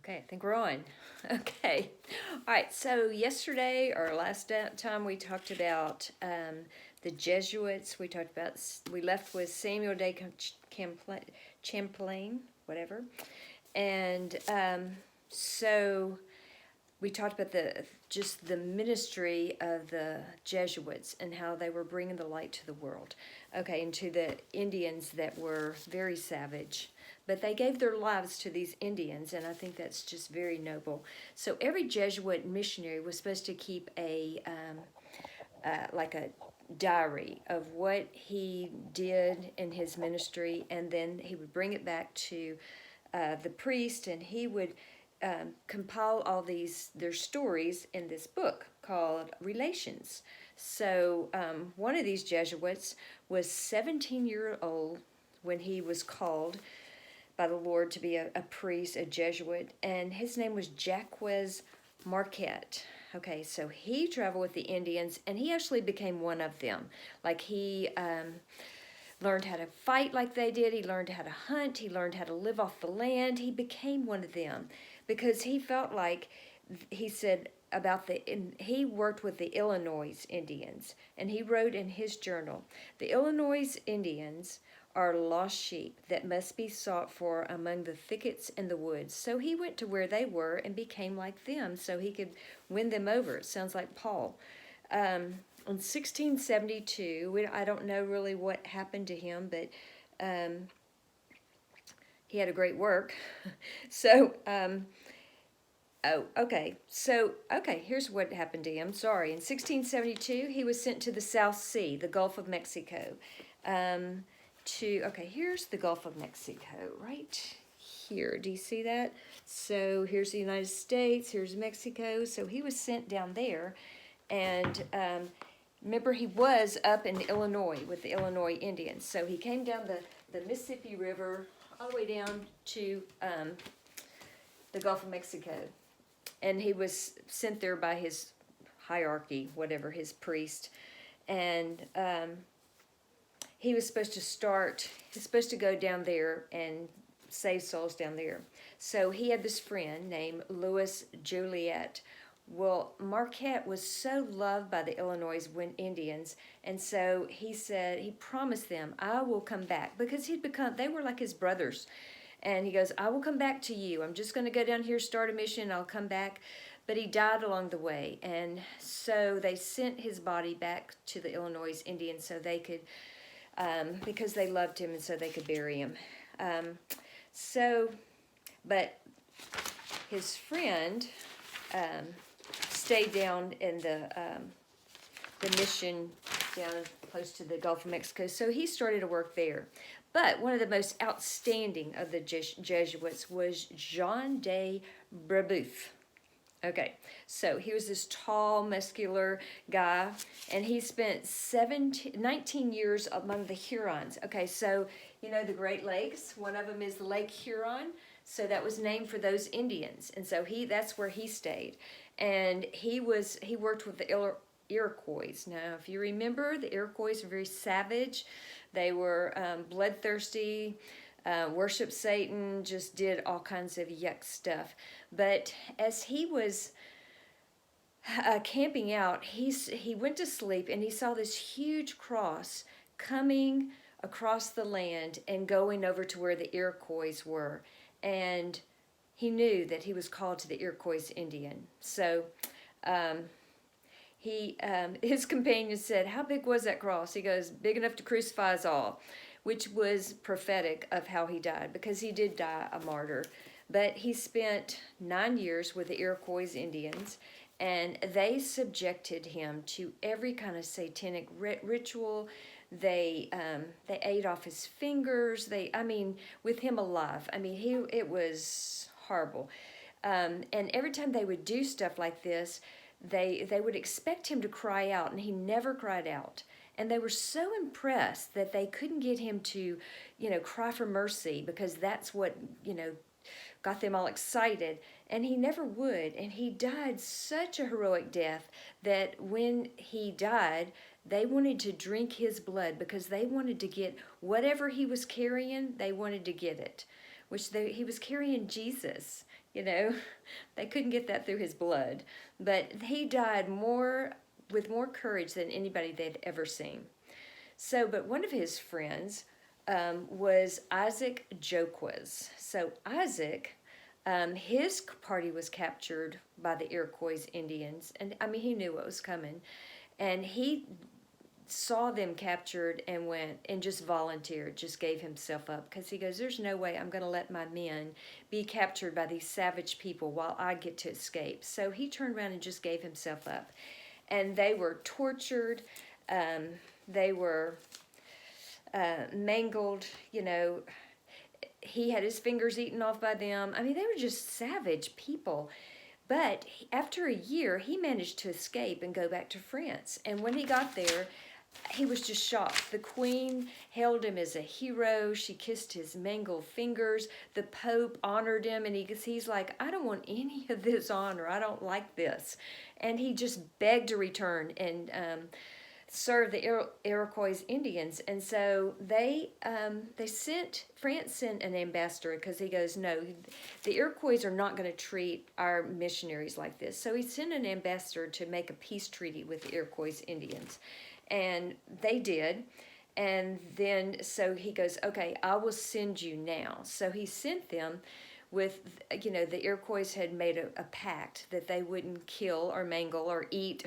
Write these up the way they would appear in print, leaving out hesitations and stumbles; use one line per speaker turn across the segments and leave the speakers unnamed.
Okay, I think we're on. Okay. All right, so yesterday or last time we talked about the Jesuits. We left with Samuel de Champlain, whatever. And so we talked about just the ministry of the Jesuits and how they were bringing the light to the world. Okay, and to the Indians that were very savage. But they gave their lives to these Indians, and I think that's just very noble. So every Jesuit missionary was supposed to keep like a diary of what he did in his ministry, and then he would bring it back to the priest, and he would compile all their stories in this book called Relations. So one of these Jesuits was 17-year old when he was called by the Lord to be a priest, a Jesuit, and his name was Jacques Marquette. Okay, so he traveled with the Indians, and he actually became one of them. Like he learned how to fight like they did. He learned how to hunt. He learned how to live off the land. He became one of them because he felt like, he said he worked with the Illinois Indians, and he wrote in his journal, the Illinois Indians are lost sheep that must be sought for among the thickets and the woods. So he went to where they were and became like them so he could win them over. It sounds like Paul. In 1672, I don't know really what happened to him, but he had a great work. So, here's what happened to him. Sorry. In 1672, he was sent to the South Sea, the Gulf of Mexico. Here's the Gulf of Mexico right here. Do you see that? So here's the United States, here's Mexico. So he was sent down there, and remember, he was up in Illinois with the Illinois Indians. So he came down the Mississippi River all the way down to the Gulf of Mexico. And he was sent there by his hierarchy, whatever, his priest. And he was supposed to go down there and save souls down there. So he had this friend named Louis Joliet. Well, Marquette was so loved by the Illinois Indians, and so he promised them, I will come back, because they were like his brothers. And he goes, I will come back to you. I'm just going to go down here, start a mission, I'll come back. But he died along the way, and so they sent his body back to the Illinois Indians so they could, because they loved him, and so they could bury him. But his friend stayed down in the mission down close to the Gulf of Mexico, so he started to work there. But one of the most outstanding of the Jesuits was Jean de Brebeuf. Okay, so he was this tall, muscular guy, and he spent 19 years among the Hurons. Okay, so you know the Great Lakes, one of them is Lake Huron, so that was named for those Indians, and so that's where he stayed. And he worked with the Iroquois. Now, if you remember, the Iroquois were very savage. They were bloodthirsty, worshiped Satan, just did all kinds of yuck stuff. But as he was camping out, he went to sleep, and he saw this huge cross coming across the land and going over to where the Iroquois were. And he knew that he was called to the Iroquois Indian. So his companion said, how big was that cross? He goes, big enough to crucify us all, which was prophetic of how he died, because he did die a martyr. But he spent 9 years with the Iroquois Indians, and they subjected him to every kind of satanic ritual. They ate off his fingers. With him alive. It was horrible. And every time they would do stuff like this, they would expect him to cry out, and he never cried out. And they were so impressed that they couldn't get him to, cry for mercy, because that's what, got them all excited. And he never would. And he died such a heroic death that when he died, they wanted to drink his blood, because they wanted to get whatever he was carrying, they wanted to get it. he was carrying Jesus. You know, they couldn't get that through his blood, but he died with more courage than anybody they'd ever seen. So, but one of his friends was Isaac Joquez. So Isaac, his party was captured by the Iroquois Indians, and I mean he knew what was coming, and he saw them captured and went and just volunteered, just gave himself up, because he goes, there's no way I'm going to let my men be captured by these savage people while I get to escape. So he turned around and just gave himself up, and they were tortured, they were mangled, you know, he had his fingers eaten off by them. I mean, they were just savage people. But after a year, he managed to escape and go back to France. And when he got there, he was just shocked. The queen held him as a hero. She kissed his mangled fingers. The Pope honored him, and he's like, I don't want any of this honor. I don't like this. And he just begged to return and serve the Iroquois Indians. And so France sent an ambassador, because he goes, no, the Iroquois are not going to treat our missionaries like this. So he sent an ambassador to make a peace treaty with the Iroquois Indians. And they did. And then, so he goes, okay, I will send you now. So he sent them with, you know, the Iroquois had made a pact that they wouldn't kill or mangle or eat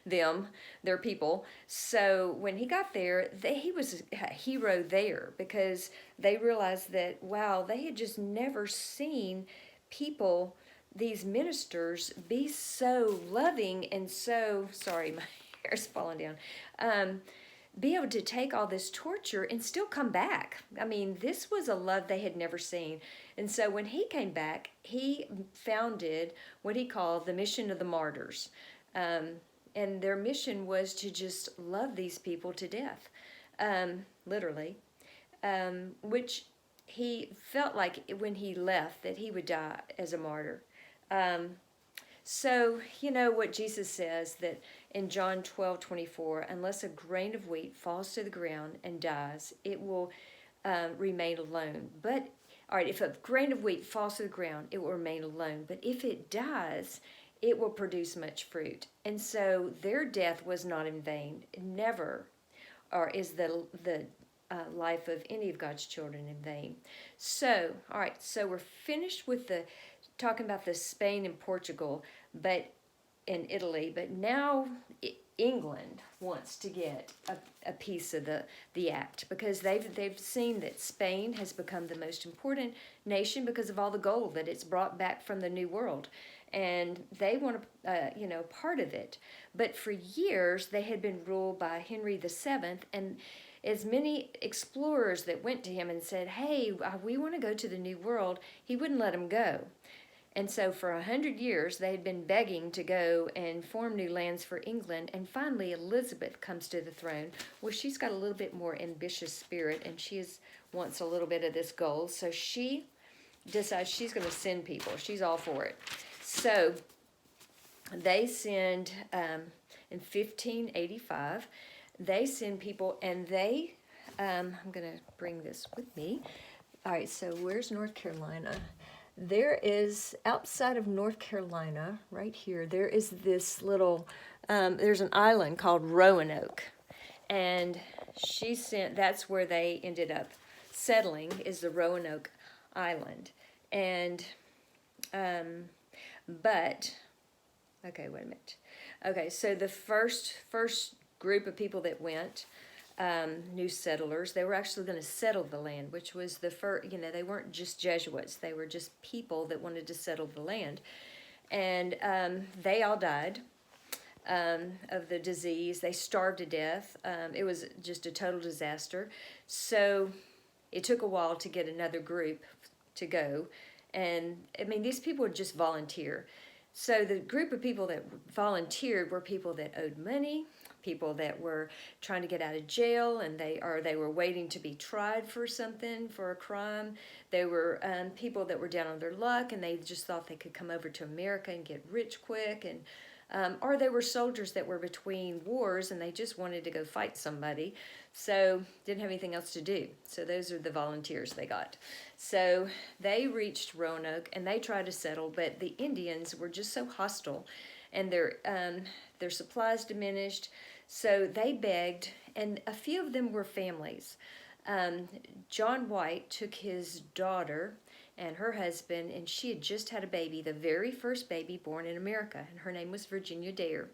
their people. So when he got there, he was a hero there, because they realized that, wow, they had just never seen people, these ministers, be so loving and so, sorry, my hair's falling down, be able to take all this torture and still come back. I mean, this was a love they had never seen. And so when he came back, he founded what he called the Mission of the Martyrs. And their mission was to just love these people to death, literally, which he felt like when he left that he would die as a martyr. So, you know what Jesus says, that in John 12:24, unless a grain of wheat falls to the ground and dies, it will remain alone. But, all right, if a grain of wheat falls to the ground, it will remain alone. But if it dies, it will produce much fruit. And so their death was not in vain. Never or is the life of any of God's children in vain. So, all right, so we're finished with talking about the Spain and Portugal, but in Italy, but now England wants to get a piece of the act, because they've seen that Spain has become the most important nation because of all the gold that it's brought back from the New World, and they want part of it. But for years they had been ruled by Henry VII, and as many explorers that went to him and said, hey, we want to go to the New World, he wouldn't let them go. And so for 100 years, they had been begging to go and form new lands for England. And finally, Elizabeth comes to the throne, where she's got a little bit more ambitious spirit, and she wants a little bit of this gold. So she decides she's going to send people. She's all for it. So they send, in 1585, they send people, and I'm going to bring this with me. All right, so where's North Carolina? There is, outside of North Carolina, right here, there is this little, there's an island called Roanoke. And that's where they ended up settling, is the Roanoke Island. And, okay, wait a minute. Okay, so the first group of people that went, new settlers, they were actually going to settle the land, which was the first, they weren't just Jesuits, they were just people that wanted to settle the land. And they all died of the disease. They starved to death. It was just a total disaster. So it took a while to get another group to go. And I mean, these people would just volunteer. So the group of people that volunteered were people that owed money, people that were trying to get out of jail, and they were waiting to be tried for something, for a crime. They were people that were down on their luck, and they just thought they could come over to America and get rich quick. And or they were soldiers that were between wars and they just wanted to go fight somebody, so didn't have anything else to do. So those are the volunteers they got. So they reached Roanoke and they tried to settle, but the Indians were just so hostile, and their supplies diminished. So they begged, and a few of them were families. John White took his daughter and her husband, and she had just had a baby, the very first baby born in America, and her name was Virginia Dare.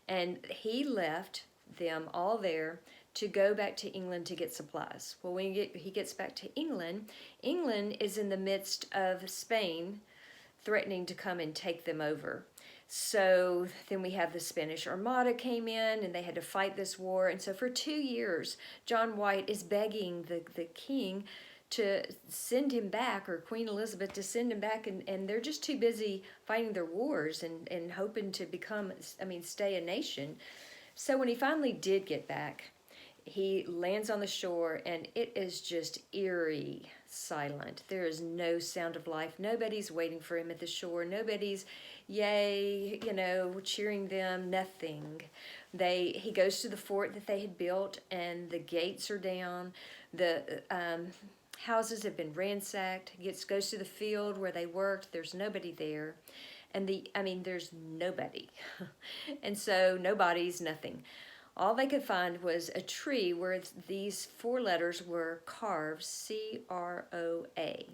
And he left them all there to go back to England to get supplies. Well, when he gets back to England, England is in the midst of Spain threatening to come and take them over. So then we have the Spanish Armada came in and they had to fight this war. And so for 2 years, John White is begging the king to send him back, or Queen Elizabeth to send him back, and they're just too busy fighting their wars and hoping to stay a nation. So when he finally did get back, he lands on the shore and it is just eerie silent. There is no sound of life. Nobody's waiting for him at the shore. Nobody's yay, cheering them, nothing. He goes to the fort that they had built and the gates are down. The houses have been ransacked. Goes to the field where they worked. There's nobody there. And there's nobody. And so nobody's nothing. All they could find was a tree where these 4 letters were carved, C-R-O-A,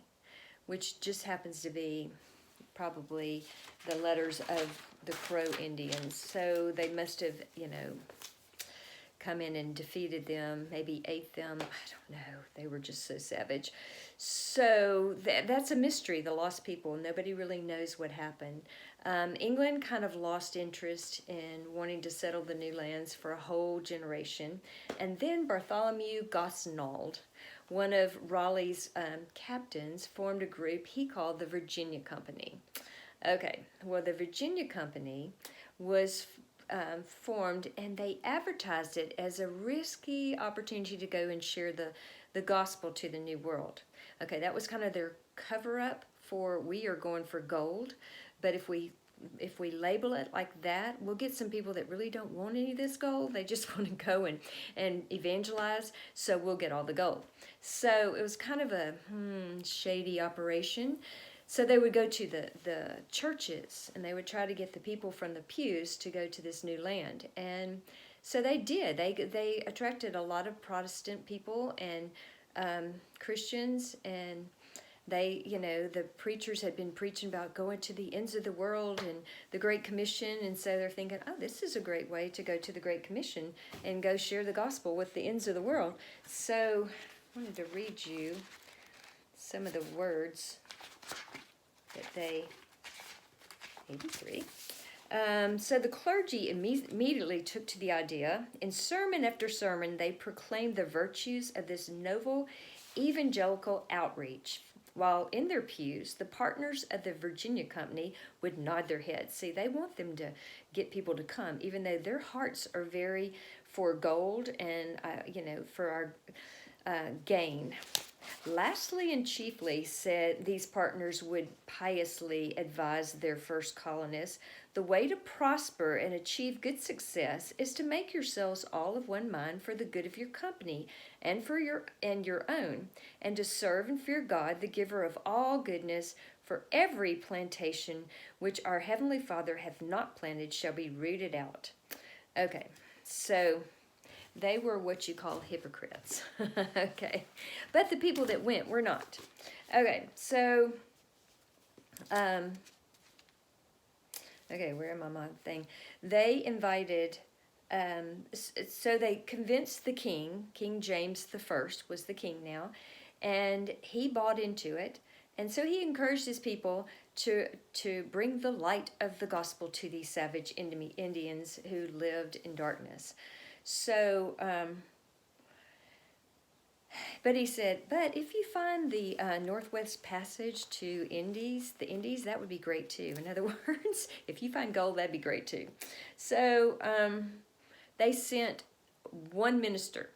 which just happens to be probably the letters of the Crow Indians. So they must have, come in and defeated them, maybe ate them. I don't know. They were just so savage. So that's a mystery, the lost people. Nobody really knows what happened. England kind of lost interest in wanting to settle the new lands for a whole generation. And then Bartholomew Gosnold, one of Raleigh's captains, formed a group he called the Virginia Company. Okay, well, the Virginia Company was formed, and they advertised it as a risky opportunity to go and share the gospel to the New World. Okay, that was kind of their cover-up for, we are going for gold, but if we label it like that, we'll get some people that really don't want any of this gold. They just want to go and evangelize, so we'll get all the gold. So it was kind of a shady operation. So they would go to the churches, and they would try to get the people from the pews to go to this new land. And so they did. They attracted a lot of Protestant people and Christians, and they, the preachers had been preaching about going to the ends of the world and the Great Commission, and so they're thinking, oh, this is a great way to go to the Great Commission and go share the gospel with the ends of the world. So I wanted to read you some of the words that they, 83. So the clergy immediately took to the idea. In sermon after sermon, they proclaimed the virtues of this novel evangelical outreach. While in their pews, the partners of the Virginia Company would nod their heads. See, they want them to get people to come, even though their hearts are very for gold and, for our gain. Lastly and chiefly, said these partners would piously advise their first colonists, the way to prosper and achieve good success is to make yourselves all of one mind for the good of your company and for your own, and to serve and fear God, the giver of all goodness, for every plantation which our Heavenly Father hath not planted shall be rooted out. Okay, so they were what you call hypocrites. Okay. But the people that went were not. Okay, so, where am I, my thing? They invited, so they convinced the king, King James I was the king now, and he bought into it. And so he encouraged his people to bring the light of the gospel to these savage Indians who lived in darkness. So, but he said, but if you find the Northwest Passage to the Indies, that would be great too. In other words, if you find gold, that'd be great too. So they sent one minister,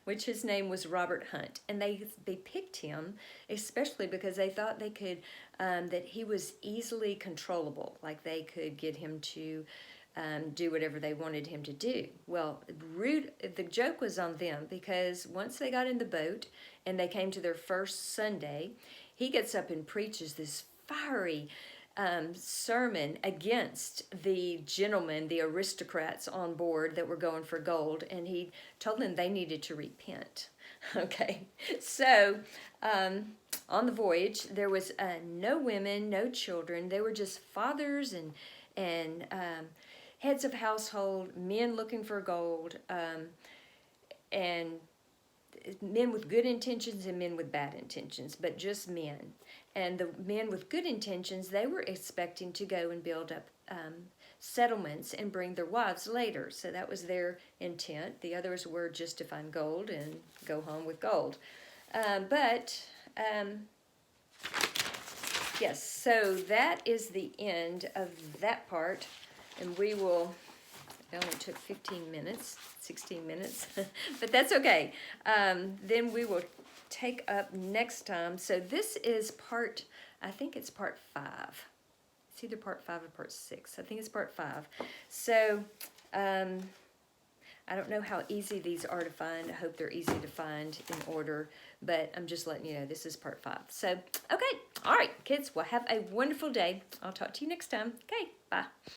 which his name was Robert Hunt, and they picked him especially because they thought they could that he was easily controllable, like they could get him to do whatever they wanted him to do. Well, the joke was on them, because once they got in the boat and they came to their first Sunday, he gets up and preaches this fiery sermon against the gentlemen, the aristocrats on board that were going for gold, and he told them they needed to repent. Okay, so on the voyage there was no women, no children. They were just fathers and heads of household, men looking for gold, and men with good intentions and men with bad intentions, but just men. And the men with good intentions, they were expecting to go and build up settlements and bring their wives later. So that was their intent. The others were just to find gold and go home with gold. Yes, so that is the end of that part. And we will, it only took 15 minutes, 16 minutes, but that's okay. Then we will take up next time. So this is part, I think it's part 5. It's either part 5 or part 6. I think it's part 5. So I don't know how easy these are to find. I hope they're easy to find in order, but I'm just letting you know this is part 5. So, okay. All right, kids, well, have a wonderful day. I'll talk to you next time. Okay, bye.